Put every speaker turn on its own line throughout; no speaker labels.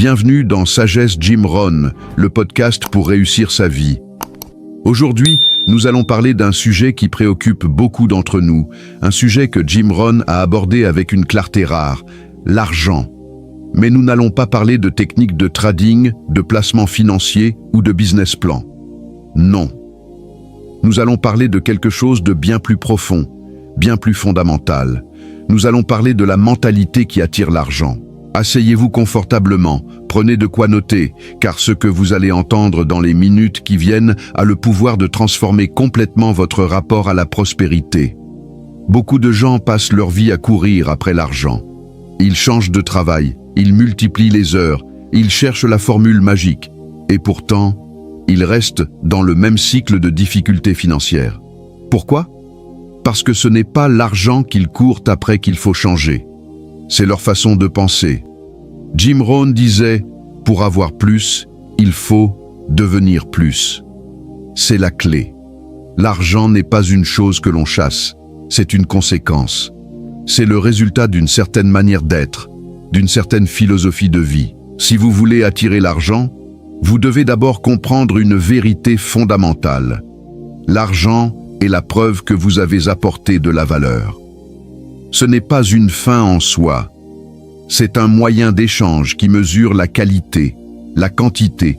Bienvenue dans Sagesse Jim Rohn, le podcast pour réussir sa vie. Aujourd'hui, nous allons parler d'un sujet qui préoccupe beaucoup d'entre nous, un sujet que Jim Rohn a abordé avec une clarté rare, l'argent. Mais nous n'allons pas parler de techniques de trading, de placement financier ou de business plan. Non. Nous allons parler de quelque chose de bien plus profond, bien plus fondamental. Nous allons parler de la mentalité qui attire l'argent. Asseyez-vous confortablement, prenez de quoi noter, car ce que vous allez entendre dans les minutes qui viennent a le pouvoir de transformer complètement votre rapport à la prospérité. Beaucoup de gens passent leur vie à courir après l'argent. Ils changent de travail, ils multiplient les heures, ils cherchent la formule magique. Et pourtant, ils restent dans le même cycle de difficultés financières. Pourquoi ? Parce que ce n'est pas l'argent qu'ils courent après qu'il faut changer. C'est leur façon de penser. Jim Rohn disait, pour avoir plus, il faut devenir plus. C'est la clé. L'argent n'est pas une chose que l'on chasse, c'est une conséquence. C'est le résultat d'une certaine manière d'être, d'une certaine philosophie de vie. Si vous voulez attirer l'argent, vous devez d'abord comprendre une vérité fondamentale. L'argent est la preuve que vous avez apporté de la valeur. Ce n'est pas une fin en soi, c'est un moyen d'échange qui mesure la qualité, la quantité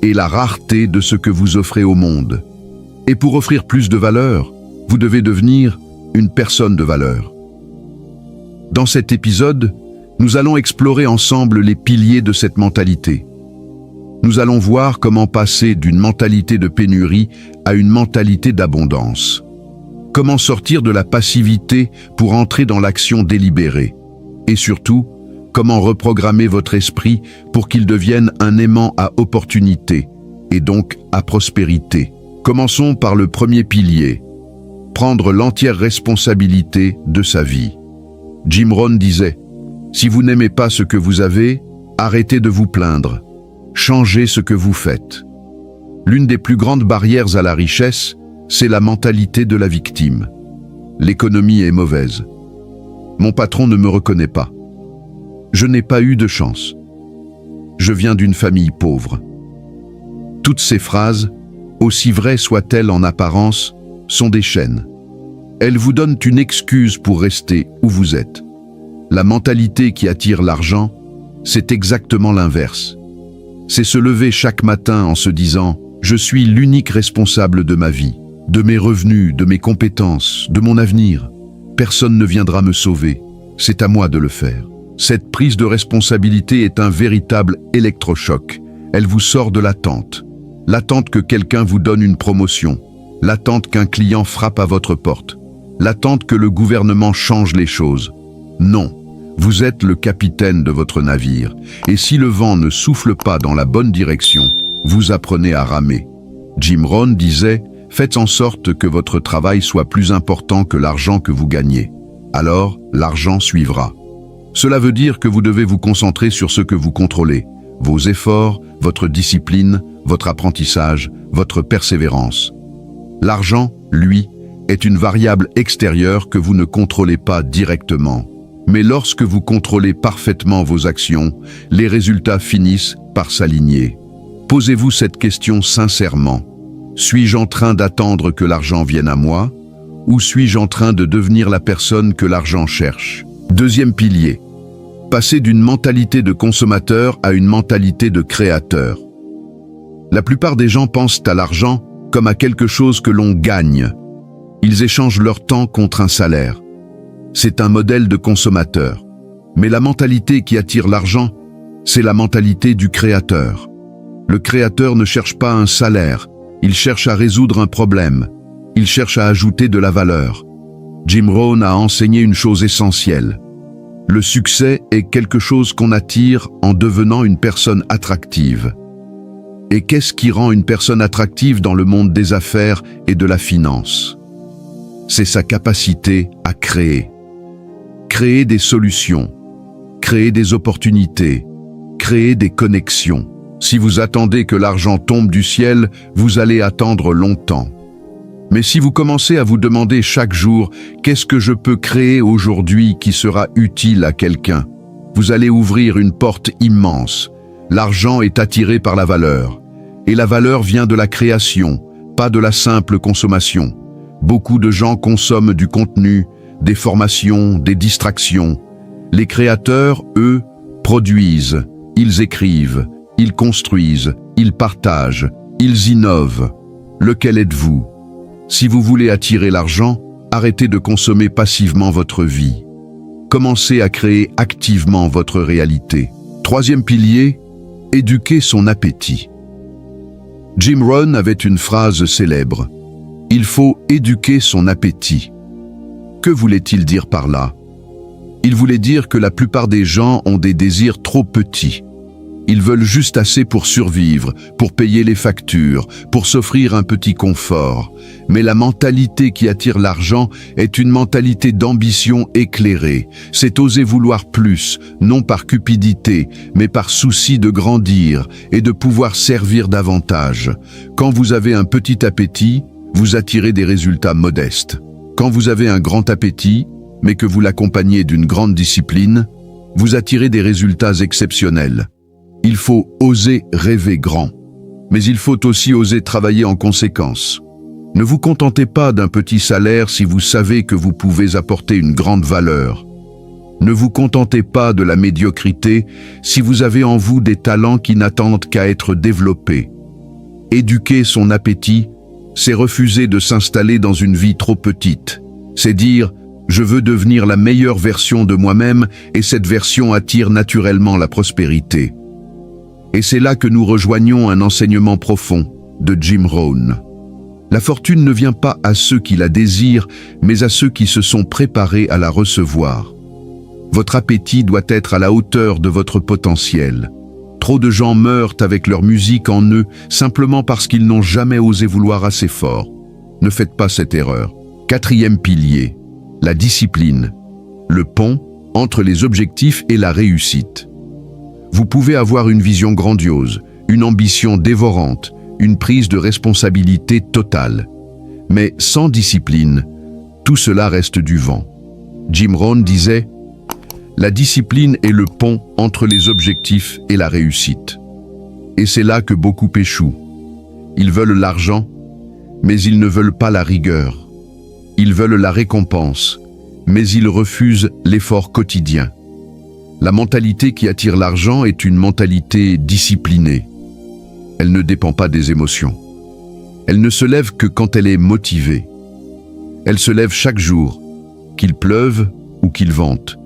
et la rareté de ce que vous offrez au monde. Et pour offrir plus de valeur, vous devez devenir une personne de valeur. Dans cet épisode, nous allons explorer ensemble les piliers de cette mentalité. Nous allons voir comment passer d'une mentalité de pénurie à une mentalité d'abondance. Comment sortir de la passivité pour entrer dans l'action délibérée. Et surtout, comment reprogrammer votre esprit pour qu'il devienne un aimant à opportunité, et donc à prospérité. Commençons par le premier pilier, prendre l'entière responsabilité de sa vie. Jim Rohn disait, « Si vous n'aimez pas ce que vous avez, arrêtez de vous plaindre. Changez ce que vous faites. » L'une des plus grandes barrières à la richesse, c'est la mentalité de la victime. L'économie est mauvaise. Mon patron ne me reconnaît pas. Je n'ai pas eu de chance. Je viens d'une famille pauvre. Toutes ces phrases, aussi vraies soient-elles en apparence, sont des chaînes. Elles vous donnent une excuse pour rester où vous êtes. La mentalité qui attire l'argent, c'est exactement l'inverse. C'est se lever chaque matin en se disant « Je suis l'unique responsable de ma vie. De mes revenus, de mes compétences, de mon avenir. Personne ne viendra me sauver. C'est à moi de le faire. » Cette prise de responsabilité est un véritable électrochoc. Elle vous sort de l'attente. L'attente que quelqu'un vous donne une promotion. L'attente qu'un client frappe à votre porte. L'attente que le gouvernement change les choses. Non, vous êtes le capitaine de votre navire. Et si le vent ne souffle pas dans la bonne direction, vous apprenez à ramer. Jim Rohn disait, faites en sorte que votre travail soit plus important que l'argent que vous gagnez. Alors, l'argent suivra. Cela veut dire que vous devez vous concentrer sur ce que vous contrôlez, vos efforts, votre discipline, votre apprentissage, votre persévérance. L'argent, lui, est une variable extérieure que vous ne contrôlez pas directement. Mais lorsque vous contrôlez parfaitement vos actions, les résultats finissent par s'aligner. Posez-vous cette question sincèrement. Suis-je en train d'attendre que l'argent vienne à moi, ou suis-je en train de devenir la personne que l'argent cherche? Deuxième pilier, passer d'une mentalité de consommateur à une mentalité de créateur. La plupart des gens pensent à l'argent comme à quelque chose que l'on gagne. Ils échangent leur temps contre un salaire. C'est un modèle de consommateur. Mais la mentalité qui attire l'argent, c'est la mentalité du créateur. Le créateur ne cherche pas un salaire. Il cherche à résoudre un problème. Il cherche à ajouter de la valeur. Jim Rohn a enseigné une chose essentielle. Le succès est quelque chose qu'on attire en devenant une personne attractive. Et qu'est-ce qui rend une personne attractive dans le monde des affaires et de la finance? C'est sa capacité à créer. Créer des solutions, créer des opportunités, créer des connexions. Si vous attendez que l'argent tombe du ciel, vous allez attendre longtemps. Mais si vous commencez à vous demander chaque jour « Qu'est-ce que je peux créer aujourd'hui qui sera utile à quelqu'un ?» vous allez ouvrir une porte immense. L'argent est attiré par la valeur. Et la valeur vient de la création, pas de la simple consommation. Beaucoup de gens consomment du contenu, des formations, des distractions. Les créateurs, eux, produisent, ils écrivent, ils construisent, ils partagent, ils innovent. Lequel êtes-vous? Si vous voulez attirer l'argent, arrêtez de consommer passivement votre vie. Commencez à créer activement votre réalité. Troisième pilier, éduquer son appétit. Jim Rohn avait une phrase célèbre. Il faut éduquer son appétit. Que voulait-il dire par là? Il voulait dire que la plupart des gens ont des désirs trop petits. Ils veulent juste assez pour survivre, pour payer les factures, pour s'offrir un petit confort. Mais la mentalité qui attire l'argent est une mentalité d'ambition éclairée. C'est oser vouloir plus, non par cupidité, mais par souci de grandir et de pouvoir servir davantage. Quand vous avez un petit appétit, vous attirez des résultats modestes. Quand vous avez un grand appétit, mais que vous l'accompagnez d'une grande discipline, vous attirez des résultats exceptionnels. Il faut oser rêver grand, mais il faut aussi oser travailler en conséquence. Ne vous contentez pas d'un petit salaire si vous savez que vous pouvez apporter une grande valeur. Ne vous contentez pas de la médiocrité si vous avez en vous des talents qui n'attendent qu'à être développés. Éduquer son appétit, c'est refuser de s'installer dans une vie trop petite. C'est dire « je veux devenir la meilleure version de moi-même » et cette version attire naturellement la prospérité. Et c'est là que nous rejoignons un enseignement profond de Jim Rohn. La fortune ne vient pas à ceux qui la désirent, mais à ceux qui se sont préparés à la recevoir. Votre appétit doit être à la hauteur de votre potentiel. Trop de gens meurent avec leur musique en eux, simplement parce qu'ils n'ont jamais osé vouloir assez fort. Ne faites pas cette erreur. Quatrième pilier, la discipline. Le pont entre les objectifs et la réussite. Vous pouvez avoir une vision grandiose, une ambition dévorante, une prise de responsabilité totale. Mais sans discipline, tout cela reste du vent. Jim Rohn disait « La discipline est le pont entre les objectifs et la réussite. » Et c'est là que beaucoup échouent. Ils veulent l'argent, mais ils ne veulent pas la rigueur. Ils veulent la récompense, mais ils refusent l'effort quotidien. La mentalité qui attire l'argent est une mentalité disciplinée. Elle ne dépend pas des émotions. Elle ne se lève que quand elle est motivée. Elle se lève chaque jour, qu'il pleuve ou qu'il vente,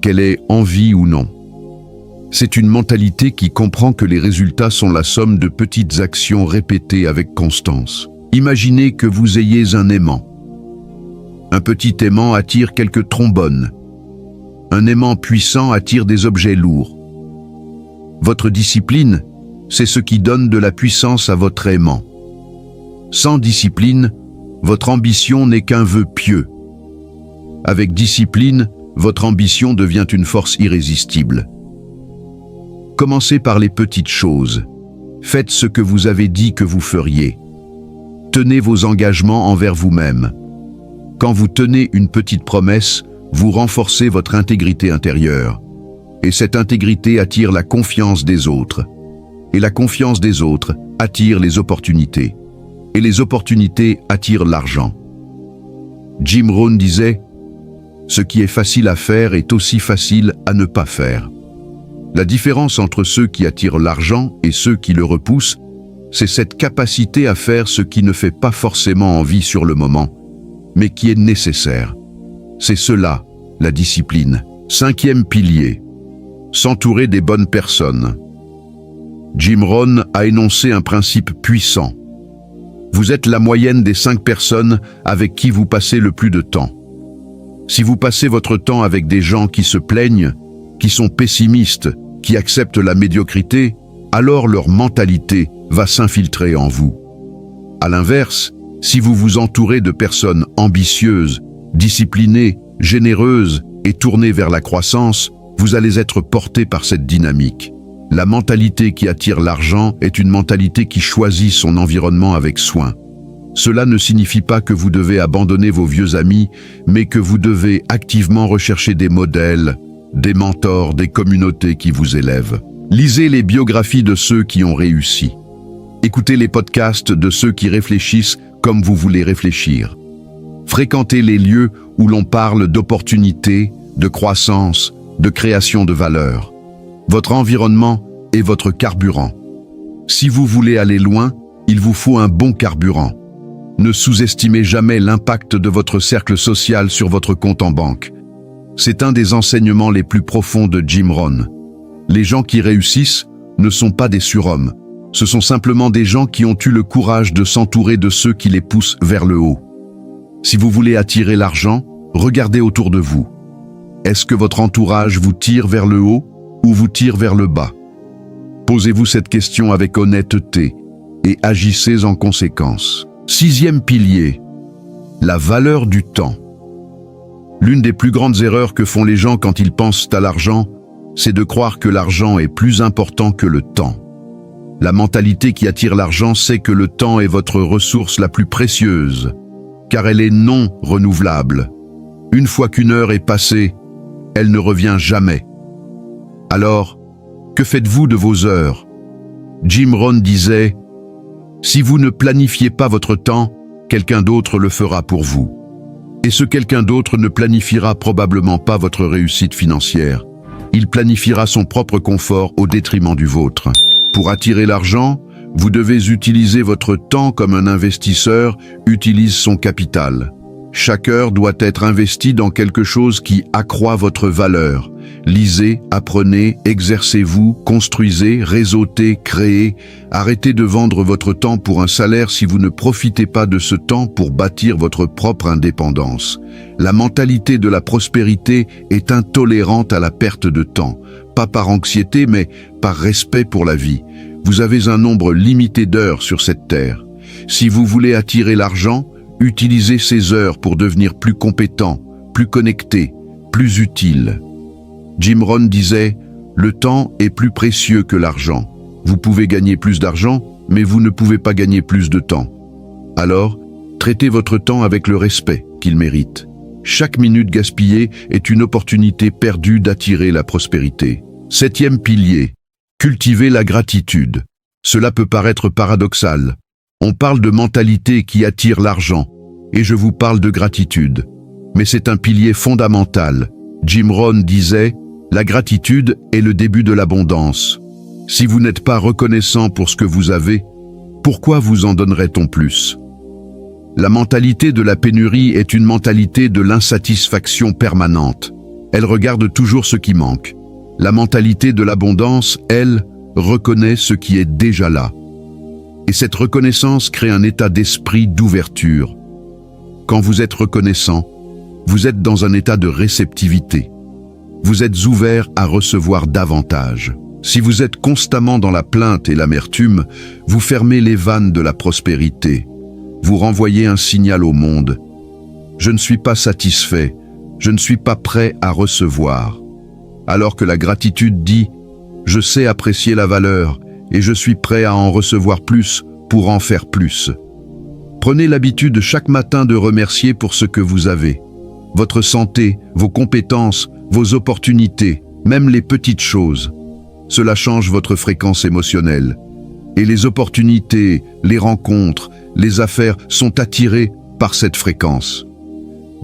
qu'elle ait envie ou non. C'est une mentalité qui comprend que les résultats sont la somme de petites actions répétées avec constance. Imaginez que vous ayez un aimant. Un petit aimant attire quelques trombones. Un aimant puissant attire des objets lourds. Votre discipline, c'est ce qui donne de la puissance à votre aimant. Sans discipline, votre ambition n'est qu'un vœu pieux. Avec discipline, votre ambition devient une force irrésistible. Commencez par les petites choses. Faites ce que vous avez dit que vous feriez. Tenez vos engagements envers vous-même. Quand vous tenez une petite promesse, vous renforcez votre intégrité intérieure. Et cette intégrité attire la confiance des autres. Et la confiance des autres attire les opportunités. Et les opportunités attirent l'argent. Jim Rohn disait « Ce qui est facile à faire est aussi facile à ne pas faire ». La différence entre ceux qui attirent l'argent et ceux qui le repoussent, c'est cette capacité à faire ce qui ne fait pas forcément envie sur le moment, mais qui est nécessaire. C'est cela, la discipline. Cinquième pilier, s'entourer des bonnes personnes. Jim Rohn a énoncé un principe puissant. Vous êtes la moyenne des 5 personnes avec qui vous passez le plus de temps. Si vous passez votre temps avec des gens qui se plaignent, qui sont pessimistes, qui acceptent la médiocrité, alors leur mentalité va s'infiltrer en vous. À l'inverse, si vous vous entourez de personnes ambitieuses, disciplinées, généreuses et tournées vers la croissance, vous allez être porté par cette dynamique. La mentalité qui attire l'argent est une mentalité qui choisit son environnement avec soin. Cela ne signifie pas que vous devez abandonner vos vieux amis, mais que vous devez activement rechercher des modèles, des mentors, des communautés qui vous élèvent. Lisez les biographies de ceux qui ont réussi. Écoutez les podcasts de ceux qui réfléchissent comme vous voulez réfléchir. Fréquentez les lieux où l'on parle d'opportunités, de croissance, de création de valeur. Votre environnement est votre carburant. Si vous voulez aller loin, il vous faut un bon carburant. Ne sous-estimez jamais l'impact de votre cercle social sur votre compte en banque. C'est un des enseignements les plus profonds de Jim Rohn. Les gens qui réussissent ne sont pas des surhommes. Ce sont simplement des gens qui ont eu le courage de s'entourer de ceux qui les poussent vers le haut. Si vous voulez attirer l'argent, regardez autour de vous. Est-ce que votre entourage vous tire vers le haut ou vous tire vers le bas? Posez-vous cette question avec honnêteté et agissez en conséquence. 6e pilier, la valeur du temps. L'une des plus grandes erreurs que font les gens quand ils pensent à l'argent, c'est de croire que l'argent est plus important que le temps. La mentalité qui attire l'argent sait que le temps est votre ressource la plus précieuse, car elle est non renouvelable. Une fois qu'une heure est passée, elle ne revient jamais. Alors, que faites-vous de vos heures? Jim Rohn disait « Si vous ne planifiez pas votre temps, quelqu'un d'autre le fera pour vous. Et ce quelqu'un d'autre ne planifiera probablement pas votre réussite financière. Il planifiera son propre confort au détriment du vôtre. Pour attirer l'argent, vous devez utiliser votre temps comme un investisseur utilise son capital. Chaque heure doit être investie dans quelque chose qui accroît votre valeur. Lisez, apprenez, exercez-vous, construisez, réseautez, créez. Arrêtez de vendre votre temps pour un salaire si vous ne profitez pas de ce temps pour bâtir votre propre indépendance. La mentalité de la prospérité est intolérante à la perte de temps, pas par anxiété mais par respect pour la vie. Vous avez un nombre limité d'heures sur cette terre. Si vous voulez attirer l'argent, utilisez ces heures pour devenir plus compétent, plus connecté, plus utile. Jim Rohn disait « Le temps est plus précieux que l'argent. Vous pouvez gagner plus d'argent, mais vous ne pouvez pas gagner plus de temps. Alors, traitez votre temps avec le respect qu'il mérite. Chaque minute gaspillée est une opportunité perdue d'attirer la prospérité. » 7e pilier, cultiver la gratitude. Cela peut paraître paradoxal. On parle de mentalité qui attire l'argent, et je vous parle de gratitude. Mais c'est un pilier fondamental. Jim Rohn disait « La gratitude est le début de l'abondance. Si vous n'êtes pas reconnaissant pour ce que vous avez, pourquoi vous en donnerait-on plus ?» La mentalité de la pénurie est une mentalité de l'insatisfaction permanente. Elle regarde toujours ce qui manque. La mentalité de l'abondance, elle, reconnaît ce qui est déjà là. Et cette reconnaissance crée un état d'esprit d'ouverture. Quand vous êtes reconnaissant, vous êtes dans un état de réceptivité. Vous êtes ouvert à recevoir davantage. Si vous êtes constamment dans la plainte et l'amertume, vous fermez les vannes de la prospérité. Vous renvoyez un signal au monde. Je ne suis pas satisfait, je ne suis pas prêt à recevoir. Alors que la gratitude dit « Je sais apprécier la valeur et je suis prêt à en recevoir plus pour en faire plus ». Prenez l'habitude chaque matin de remercier pour ce que vous avez. Votre santé, vos compétences, vos opportunités, même les petites choses. Cela change votre fréquence émotionnelle. Et les opportunités, les rencontres, les affaires sont attirées par cette fréquence.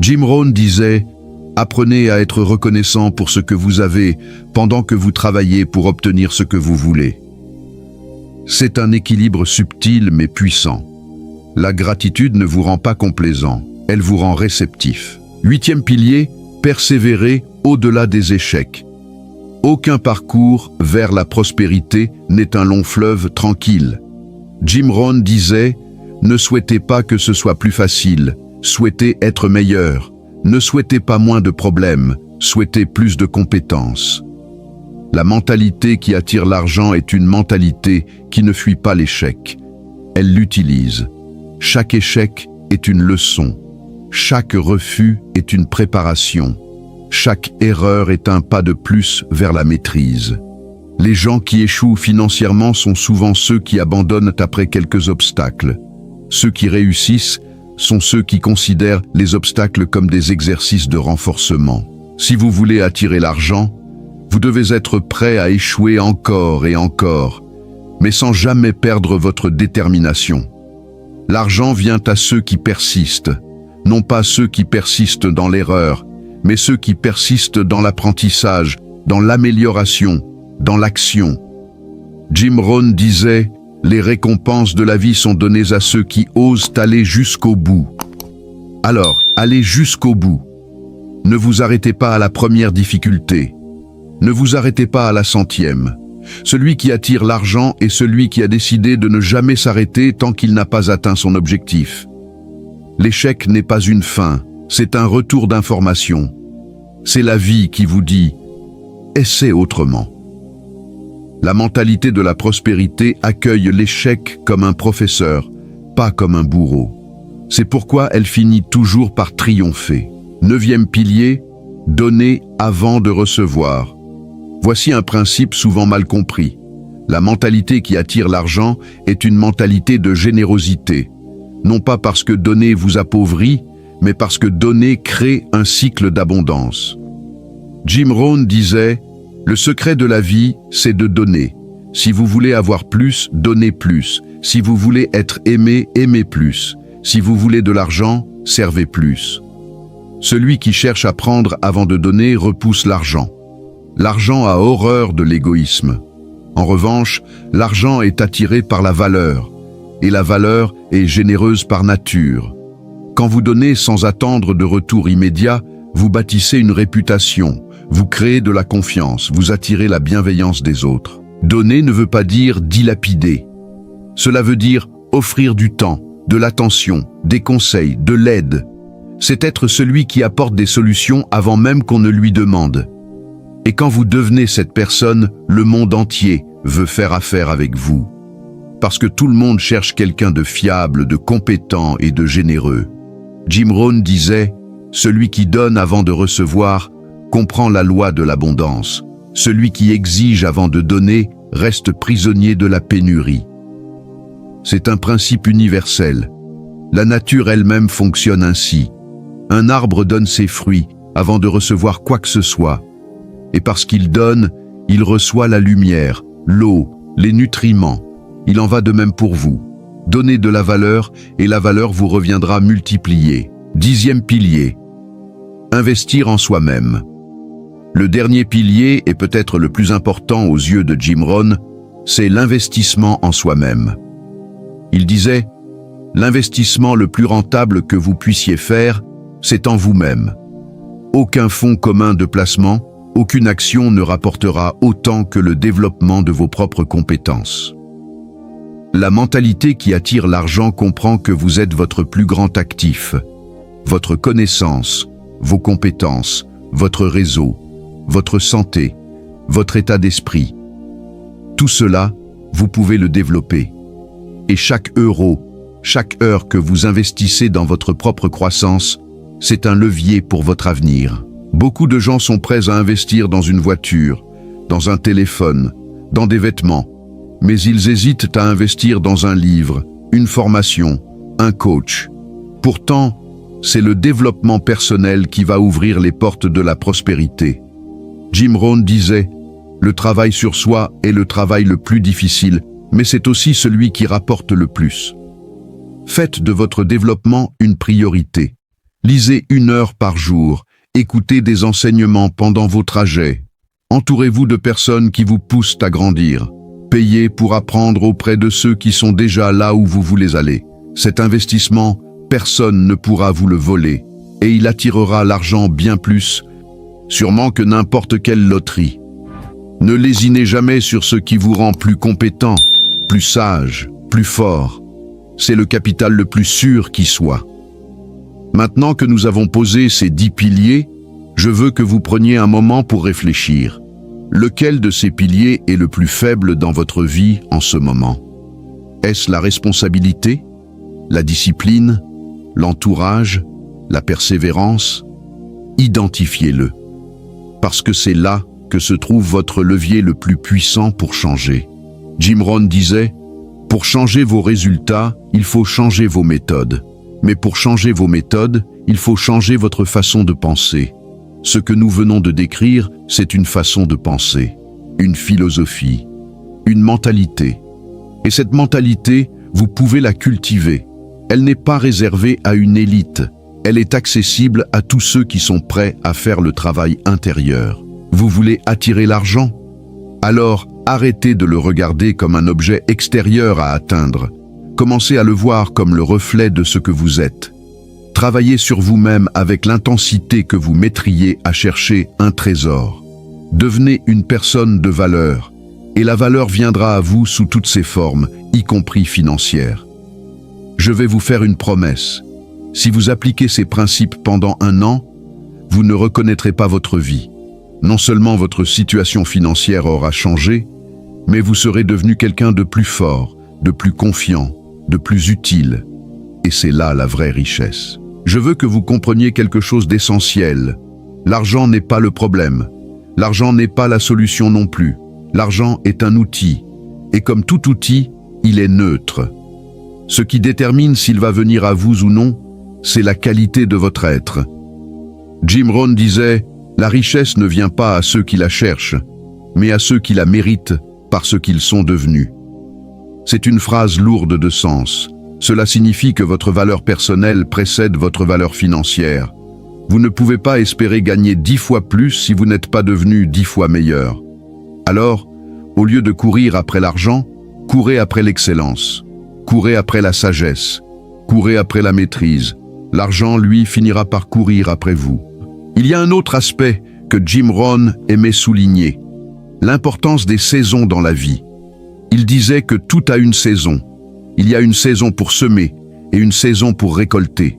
Jim Rohn disait « Apprenez à être reconnaissant pour ce que vous avez pendant que vous travaillez pour obtenir ce que vous voulez. » C'est un équilibre subtil mais puissant. La gratitude ne vous rend pas complaisant, elle vous rend réceptif. 8e pilier, persévérer au-delà des échecs. Aucun parcours vers la prospérité n'est un long fleuve tranquille. Jim Rohn disait « Ne souhaitez pas que ce soit plus facile, souhaitez être meilleur. Ne souhaitez pas moins de problèmes, souhaitez plus de compétences. » La mentalité qui attire l'argent est une mentalité qui ne fuit pas l'échec. Elle l'utilise. Chaque échec est une leçon. Chaque refus est une préparation. Chaque erreur est un pas de plus vers la maîtrise. Les gens qui échouent financièrement sont souvent ceux qui abandonnent après quelques obstacles. Ceux qui réussissent sont ceux qui considèrent les obstacles comme des exercices de renforcement. Si vous voulez attirer l'argent, Vous devez être prêt à échouer encore et encore, mais sans jamais perdre votre détermination. L'argent vient à ceux qui persistent, non pas ceux qui persistent dans l'erreur, mais ceux qui persistent dans l'apprentissage, dans l'amélioration, dans l'action. Jim Rohn disait « Les récompenses de la vie sont données à ceux qui osent aller jusqu'au bout ». Alors, allez jusqu'au bout. Ne vous arrêtez pas à la première difficulté. Ne vous arrêtez pas à la 100e. Celui qui attire l'argent est celui qui a décidé de ne jamais s'arrêter tant qu'il n'a pas atteint son objectif. L'échec n'est pas une fin, c'est un retour d'information. C'est la vie qui vous dit « essaie autrement ». La mentalité de la prospérité accueille l'échec comme un professeur, pas comme un bourreau. C'est pourquoi elle finit toujours par triompher. 9e pilier, donner avant de recevoir. Voici un principe souvent mal compris. La mentalité qui attire l'argent est une mentalité de générosité. Non pas parce que donner vous appauvrit, mais parce que donner crée un cycle d'abondance. Jim Rohn disait « Le secret de la vie, c'est de donner. Si vous voulez avoir plus, donnez plus. Si vous voulez être aimé, aimez plus. Si vous voulez de l'argent, servez plus. » Celui qui cherche à prendre avant de donner repousse l'argent. L'argent a horreur de l'égoïsme. En revanche, l'argent est attiré par la valeur, et la valeur est généreuse par nature. Quand vous donnez sans attendre de retour immédiat, vous bâtissez une réputation, vous créez de la confiance, vous attirez la bienveillance des autres. Donner ne veut pas dire dilapider. Cela veut dire offrir du temps, de l'attention, des conseils, de l'aide. C'est être celui qui apporte des solutions avant même qu'on ne lui demande. Et quand vous devenez cette personne, le monde entier veut faire affaire avec vous. Parce que tout le monde cherche quelqu'un de fiable, de compétent et de généreux. Jim Rohn disait « Celui qui donne avant de recevoir comprend la loi de l'abondance. Celui qui exige avant de donner reste prisonnier de la pénurie. » C'est un principe universel. La nature elle-même fonctionne ainsi. Un arbre donne ses fruits avant de recevoir quoi que ce soit. Et parce qu'il donne, il reçoit la lumière, l'eau, les nutriments. Il en va de même pour vous. Donnez de la valeur et la valeur vous reviendra multipliée. 10e pilier. Investir en soi-même. Le dernier pilier, et peut-être le plus important aux yeux de Jim Rohn, c'est l'investissement en soi-même. Il disait « L'investissement le plus rentable que vous puissiez faire, c'est en vous-même. Aucun fonds commun de placement, aucune action ne rapportera autant que le développement de vos propres compétences. » La mentalité qui attire l'argent comprend que vous êtes votre plus grand actif. Votre connaissance, vos compétences, votre réseau, votre santé, votre état d'esprit. Tout cela, vous pouvez le développer. Et chaque euro, chaque heure que vous investissez dans votre propre croissance, c'est un levier pour votre avenir. Beaucoup de gens sont prêts à investir dans une voiture, dans un téléphone, dans des vêtements, mais ils hésitent à investir dans un livre, une formation, un coach. Pourtant, c'est le développement personnel qui va ouvrir les portes de la prospérité. Jim Rohn disait « Le travail sur soi est le travail le plus difficile, mais c'est aussi celui qui rapporte le plus. » Faites de votre développement une priorité. Lisez 1 heure par jour. Écoutez des enseignements pendant vos trajets. Entourez-vous de personnes qui vous poussent à grandir. Payez pour apprendre auprès de ceux qui sont déjà là où vous voulez aller. Cet investissement, personne ne pourra vous le voler, et il attirera l'argent bien plus, sûrement que n'importe quelle loterie. Ne lésinez jamais sur ce qui vous rend plus compétent, plus sage, plus fort. C'est le capital le plus sûr qui soit. Maintenant que nous avons posé ces 10 piliers, je veux que vous preniez un moment pour réfléchir. Lequel de ces piliers est le plus faible dans votre vie en ce moment? Est-ce la responsabilité, la discipline, l'entourage, la persévérance? Identifiez-le. Parce que c'est là que se trouve votre levier le plus puissant pour changer. Jim Rohn disait « Pour changer vos résultats, il faut changer vos méthodes. Mais pour changer vos méthodes, il faut changer votre façon de penser. Ce que nous venons de décrire, c'est une façon de penser, une philosophie, une mentalité. Et cette mentalité, vous pouvez la cultiver. Elle n'est pas réservée à une élite. Elle est accessible à tous ceux qui sont prêts à faire le travail intérieur. Vous voulez attirer l'argent? Alors, arrêtez de le regarder comme un objet extérieur à atteindre. Commencez à le voir comme le reflet de ce que vous êtes. Travaillez sur vous-même avec l'intensité que vous mettriez à chercher un trésor. Devenez une personne de valeur, et la valeur viendra à vous sous toutes ses formes, y compris financières. Je vais vous faire une promesse. Si vous appliquez ces principes pendant 1 an, vous ne reconnaîtrez pas votre vie. Non seulement votre situation financière aura changé, mais vous serez devenu quelqu'un de plus fort, de plus confiant, de plus utile. Et c'est là la vraie richesse. Je veux que vous compreniez quelque chose d'essentiel. L'argent n'est pas le problème. L'argent n'est pas la solution non plus. L'argent est un outil. Et comme tout outil, il est neutre. Ce qui détermine s'il va venir à vous ou non, c'est la qualité de votre être. Jim Rohn disait « La richesse ne vient pas à ceux qui la cherchent, mais à ceux qui la méritent par ce qu'ils sont devenus. » C'est une phrase lourde de sens. Cela signifie que votre valeur personnelle précède votre valeur financière. Vous ne pouvez pas espérer gagner 10 fois plus si vous n'êtes pas devenu 10 fois meilleur. Alors, au lieu de courir après l'argent, courez après l'excellence. Courez après la sagesse. Courez après la maîtrise. L'argent, lui, finira par courir après vous. Il y a un autre aspect que Jim Rohn aimait souligner. L'importance des saisons dans la vie. Il disait que tout a une saison. Il y a une saison pour semer et une saison pour récolter.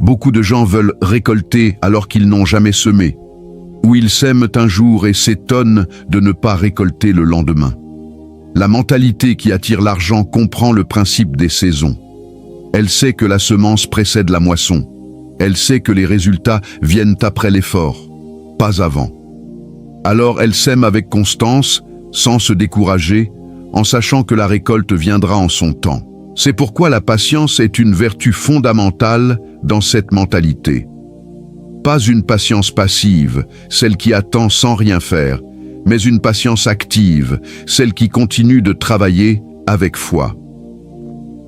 Beaucoup de gens veulent récolter alors qu'ils n'ont jamais semé, ou ils sèment un jour et s'étonnent de ne pas récolter le lendemain. La mentalité qui attire l'argent comprend le principe des saisons. Elle sait que la semence précède la moisson. Elle sait que les résultats viennent après l'effort, pas avant. Alors elle sème avec constance, sans se décourager, en sachant que la récolte viendra en son temps. C'est pourquoi la patience est une vertu fondamentale dans cette mentalité. Pas une patience passive, celle qui attend sans rien faire, mais une patience active, celle qui continue de travailler avec foi.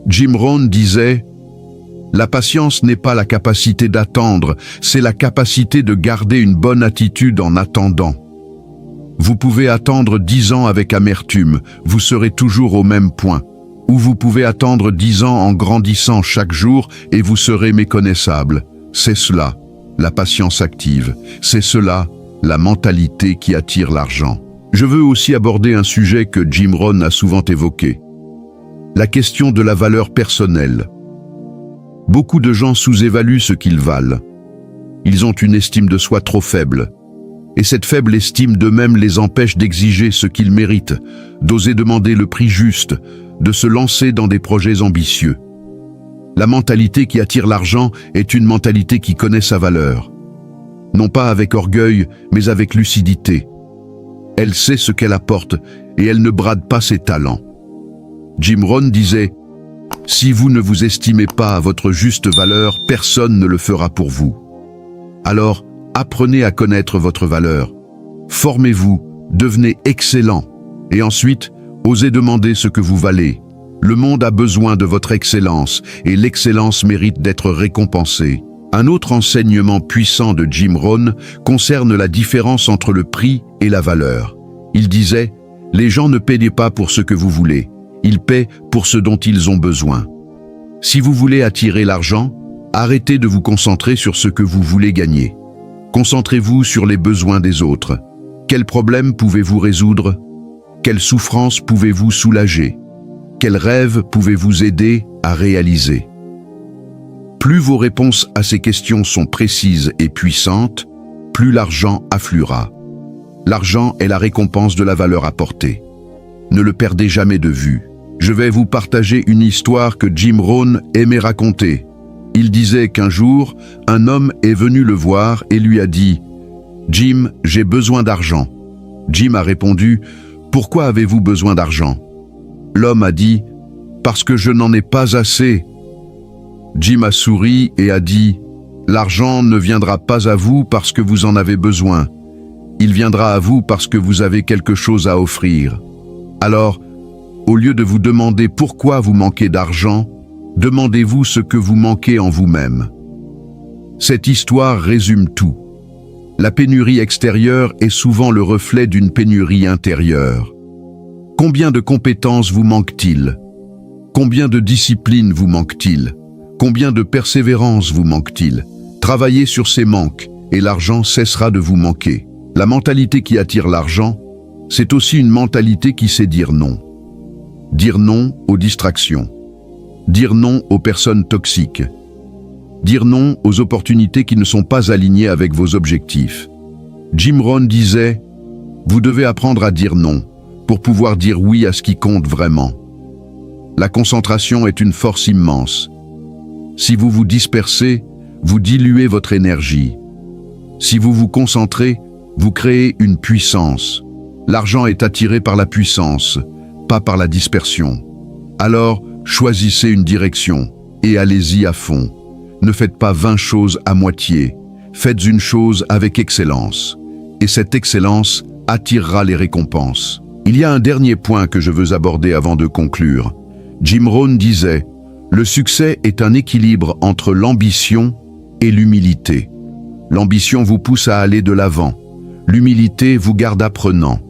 Jim Rohn disait « La patience n'est pas la capacité d'attendre, c'est la capacité de garder une bonne attitude en attendant. » Vous pouvez attendre 10 ans avec amertume, vous serez toujours au même point. Ou vous pouvez attendre 10 ans en grandissant chaque jour et vous serez méconnaissable. C'est cela, la patience active. C'est cela, la mentalité qui attire l'argent. Je veux aussi aborder un sujet que Jim Rohn a souvent évoqué. La question de la valeur personnelle. Beaucoup de gens sous-évaluent ce qu'ils valent. Ils ont une estime de soi trop faible. Et cette faible estime d'eux-mêmes les empêche d'exiger ce qu'ils méritent, d'oser demander le prix juste, de se lancer dans des projets ambitieux. La mentalité qui attire l'argent est une mentalité qui connaît sa valeur. Non pas avec orgueil, mais avec lucidité. Elle sait ce qu'elle apporte et elle ne brade pas ses talents. Jim Rohn disait « Si vous ne vous estimez pas à votre juste valeur, personne ne le fera pour vous. Alors, apprenez à connaître votre valeur. Formez-vous, devenez excellent. Et ensuite, osez demander ce que vous valez. Le monde a besoin de votre excellence et l'excellence mérite d'être récompensée. » Un autre enseignement puissant de Jim Rohn concerne la différence entre le prix et la valeur. Il disait « Les gens ne paient pas pour ce que vous voulez. Ils paient pour ce dont ils ont besoin. Si vous voulez attirer l'argent, arrêtez de vous concentrer sur ce que vous voulez gagner. Concentrez-vous sur les besoins des autres. Quels problèmes pouvez-vous résoudre? Quelles souffrances pouvez-vous soulager? Quels rêves pouvez-vous aider à réaliser? Plus vos réponses à ces questions sont précises et puissantes, plus l'argent affluera. L'argent est la récompense de la valeur apportée. Ne le perdez jamais de vue. Je vais vous partager une histoire que Jim Rohn aimait raconter. Il disait qu'un jour, un homme est venu le voir et lui a dit « Jim, j'ai besoin d'argent. » Jim a répondu « Pourquoi avez-vous besoin d'argent ?» L'homme a dit « Parce que je n'en ai pas assez. » Jim a souri et a dit « L'argent ne viendra pas à vous parce que vous en avez besoin. Il viendra à vous parce que vous avez quelque chose à offrir. Alors, au lieu de vous demander pourquoi vous manquez d'argent, demandez-vous ce que vous manquez en vous-même. Cette histoire résume tout. La pénurie extérieure est souvent le reflet d'une pénurie intérieure. Combien de compétences vous manque-t-il? Combien de discipline vous manque-t-il? Combien de persévérance vous manque-t-il? Travaillez sur ces manques et l'argent cessera de vous manquer. La mentalité qui attire l'argent, c'est aussi une mentalité qui sait dire non. Dire non aux distractions. Dire non aux personnes toxiques. Dire non aux opportunités qui ne sont pas alignées avec vos objectifs. Jim Rohn disait « Vous devez apprendre à dire non pour pouvoir dire oui à ce qui compte vraiment. » La concentration est une force immense. Si vous vous dispersez, vous diluez votre énergie. Si vous vous concentrez, vous créez une puissance. L'argent est attiré par la puissance, pas par la dispersion. Alors, choisissez une direction et allez-y à fond. Ne faites pas 20 choses à moitié. Faites une chose avec excellence. Et cette excellence attirera les récompenses. Il y a un dernier point que je veux aborder avant de conclure. Jim Rohn disait « Le succès est un équilibre entre l'ambition et l'humilité. L'ambition vous pousse à aller de l'avant. L'humilité vous garde apprenant.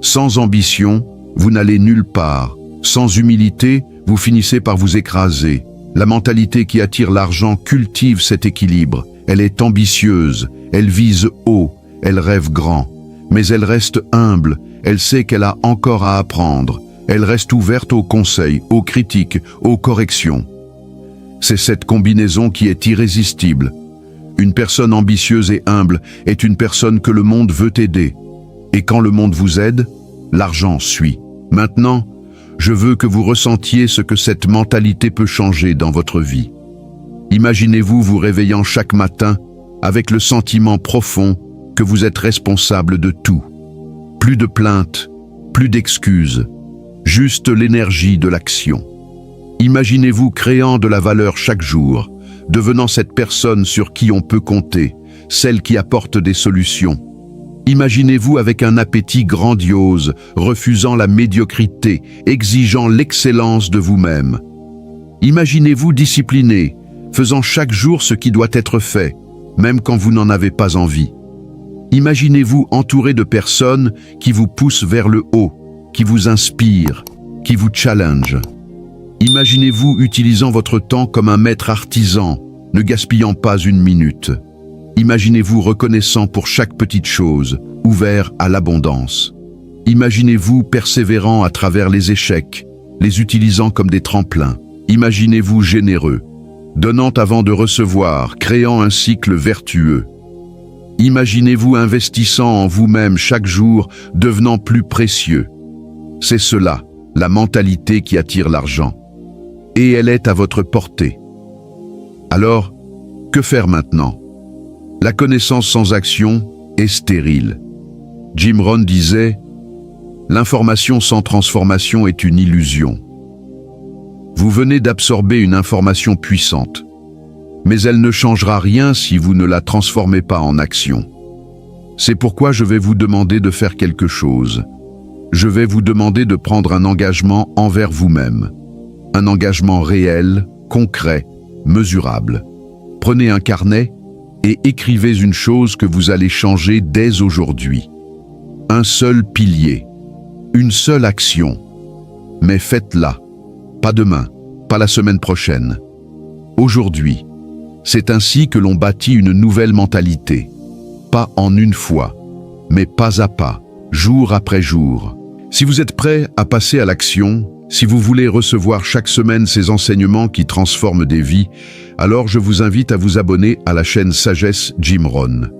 Sans ambition, vous n'allez nulle part. Sans humilité, vous finissez par vous écraser. La mentalité qui attire l'argent cultive cet équilibre. Elle est ambitieuse, elle vise haut, elle rêve grand. Mais elle reste humble, elle sait qu'elle a encore à apprendre. Elle reste ouverte aux conseils, aux critiques, aux corrections. C'est cette combinaison qui est irrésistible. Une personne ambitieuse et humble est une personne que le monde veut aider. Et quand le monde vous aide, l'argent suit. Maintenant, je veux que vous ressentiez ce que cette mentalité peut changer dans votre vie. Imaginez-vous vous réveillant chaque matin avec le sentiment profond que vous êtes responsable de tout. Plus de plaintes, plus d'excuses, juste l'énergie de l'action. Imaginez-vous créant de la valeur chaque jour, devenant cette personne sur qui on peut compter, celle qui apporte des solutions. Imaginez-vous avec un appétit grandiose, refusant la médiocrité, exigeant l'excellence de vous-même. Imaginez-vous discipliné, faisant chaque jour ce qui doit être fait, même quand vous n'en avez pas envie. Imaginez-vous entouré de personnes qui vous poussent vers le haut, qui vous inspirent, qui vous challengent. Imaginez-vous utilisant votre temps comme un maître artisan, ne gaspillant pas une minute. Imaginez-vous reconnaissant pour chaque petite chose, ouvert à l'abondance. Imaginez-vous persévérant à travers les échecs, les utilisant comme des tremplins. Imaginez-vous généreux, donnant avant de recevoir, créant un cycle vertueux. Imaginez-vous investissant en vous-même chaque jour, devenant plus précieux. C'est cela, la mentalité qui attire l'argent. Et elle est à votre portée. Alors, que faire maintenant? La connaissance sans action est stérile. Jim Rohn disait « L'information sans transformation est une illusion. » Vous venez d'absorber une information puissante, mais elle ne changera rien si vous ne la transformez pas en action. C'est pourquoi je vais vous demander de faire quelque chose. Je vais vous demander de prendre un engagement envers vous-même. Un engagement réel, concret, mesurable. Prenez un carnet et écrivez une chose que vous allez changer dès aujourd'hui. Un seul pilier, une seule action. Mais faites-la. Pas demain, pas la semaine prochaine. Aujourd'hui. C'est ainsi que l'on bâtit une nouvelle mentalité. Pas en une fois, mais pas à pas, jour après jour. Si vous êtes prêt à passer à l'action, si vous voulez recevoir chaque semaine ces enseignements qui transforment des vies, alors je vous invite à vous abonner à la chaîne Sagesse Jim Rohn.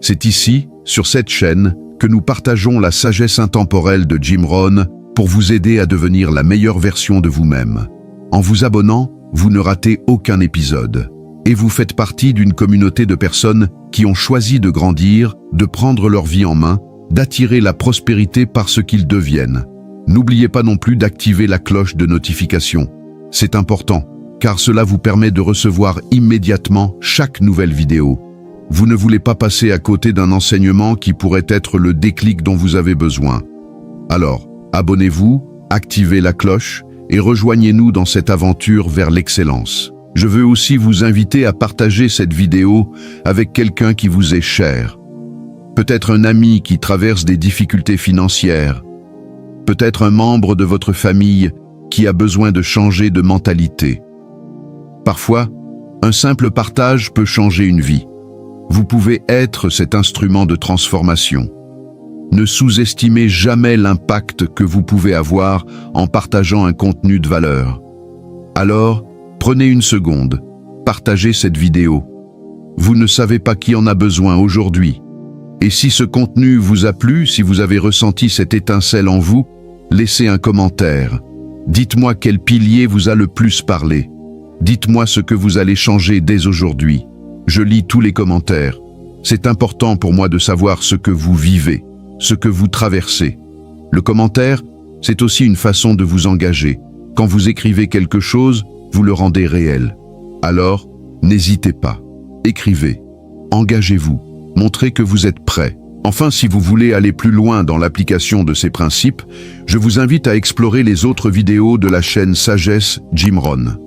C'est ici, sur cette chaîne, que nous partageons la sagesse intemporelle de Jim Rohn pour vous aider à devenir la meilleure version de vous-même. En vous abonnant, vous ne ratez aucun épisode. Et vous faites partie d'une communauté de personnes qui ont choisi de grandir, de prendre leur vie en main, d'attirer la prospérité par ce qu'ils deviennent. N'oubliez pas non plus d'activer la cloche de notification. C'est important. car cela vous permet de recevoir immédiatement chaque nouvelle vidéo. Vous ne voulez pas passer à côté d'un enseignement qui pourrait être le déclic dont vous avez besoin. Alors, abonnez-vous, activez la cloche et rejoignez-nous dans cette aventure vers l'excellence. Je veux aussi vous inviter à partager cette vidéo avec quelqu'un qui vous est cher. Peut-être un ami qui traverse des difficultés financières. Peut-être un membre de votre famille qui a besoin de changer de mentalité. Parfois, un simple partage peut changer une vie. Vous pouvez être cet instrument de transformation. Ne sous-estimez jamais l'impact que vous pouvez avoir en partageant un contenu de valeur. Alors, prenez une seconde, partagez cette vidéo. Vous ne savez pas qui en a besoin aujourd'hui. Et si ce contenu vous a plu, si vous avez ressenti cette étincelle en vous, laissez un commentaire. Dites-moi quel pilier vous a le plus parlé. Dites-moi ce que vous allez changer dès aujourd'hui. Je lis tous les commentaires. C'est important pour moi de savoir ce que vous vivez, ce que vous traversez. Le commentaire, c'est aussi une façon de vous engager. Quand vous écrivez quelque chose, vous le rendez réel. Alors, n'hésitez pas. Écrivez. Engagez-vous. Montrez que vous êtes prêt. Enfin, si vous voulez aller plus loin dans l'application de ces principes, je vous invite à explorer les autres vidéos de la chaîne Sagesse Jim Rohn.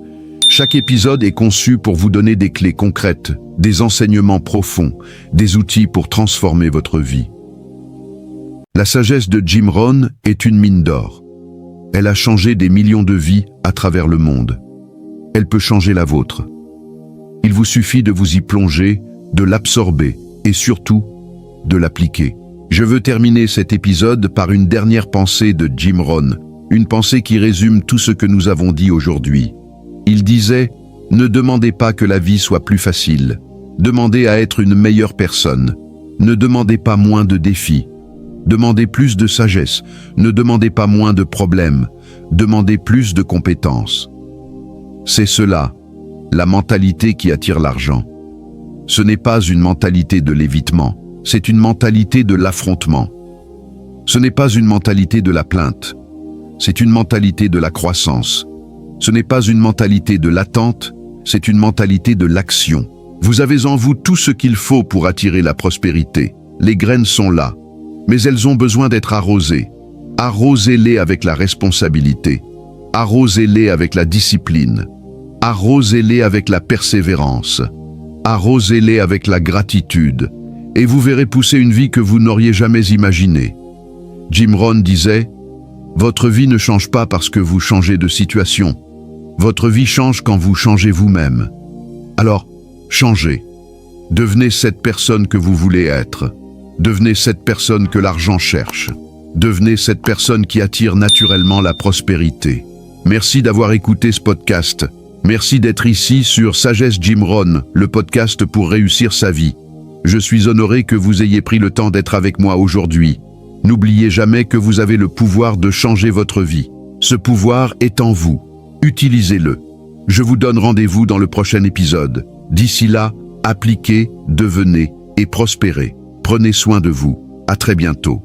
Chaque épisode est conçu pour vous donner des clés concrètes, des enseignements profonds, des outils pour transformer votre vie. La sagesse de Jim Rohn est une mine d'or. Elle a changé des millions de vies à travers le monde. Elle peut changer la vôtre. Il vous suffit de vous y plonger, de l'absorber et surtout, de l'appliquer. Je veux terminer cet épisode par une dernière pensée de Jim Rohn, une pensée qui résume tout ce que nous avons dit aujourd'hui. Il disait « Ne demandez pas que la vie soit plus facile. Demandez à être une meilleure personne. Ne demandez pas moins de défis. Demandez plus de sagesse. Ne demandez pas moins de problèmes. Demandez plus de compétences. » C'est cela, la mentalité qui attire l'argent. Ce n'est pas une mentalité de l'évitement, c'est une mentalité de l'affrontement. Ce n'est pas une mentalité de la plainte, c'est une mentalité de la croissance. Ce n'est pas une mentalité de l'attente, c'est une mentalité de l'action. Vous avez en vous tout ce qu'il faut pour attirer la prospérité. Les graines sont là, mais elles ont besoin d'être arrosées. Arrosez-les avec la responsabilité. Arrosez-les avec la discipline. Arrosez-les avec la persévérance. Arrosez-les avec la gratitude, et vous verrez pousser une vie que vous n'auriez jamais imaginée. Jim Rohn disait « Votre vie ne change pas parce que vous changez de situation. Votre vie change quand vous changez vous-même. Alors, changez. Devenez cette personne que vous voulez être. Devenez cette personne que l'argent cherche. Devenez cette personne qui attire naturellement la prospérité. » Merci d'avoir écouté ce podcast. Merci d'être ici sur Sagesse Jim Rohn, le podcast pour réussir sa vie. Je suis honoré que vous ayez pris le temps d'être avec moi aujourd'hui. N'oubliez jamais que vous avez le pouvoir de changer votre vie. Ce pouvoir est en vous. Utilisez-le. Je vous donne rendez-vous dans le prochain épisode. D'ici là, appliquez, devenez et prospérez. Prenez soin de vous. À très bientôt.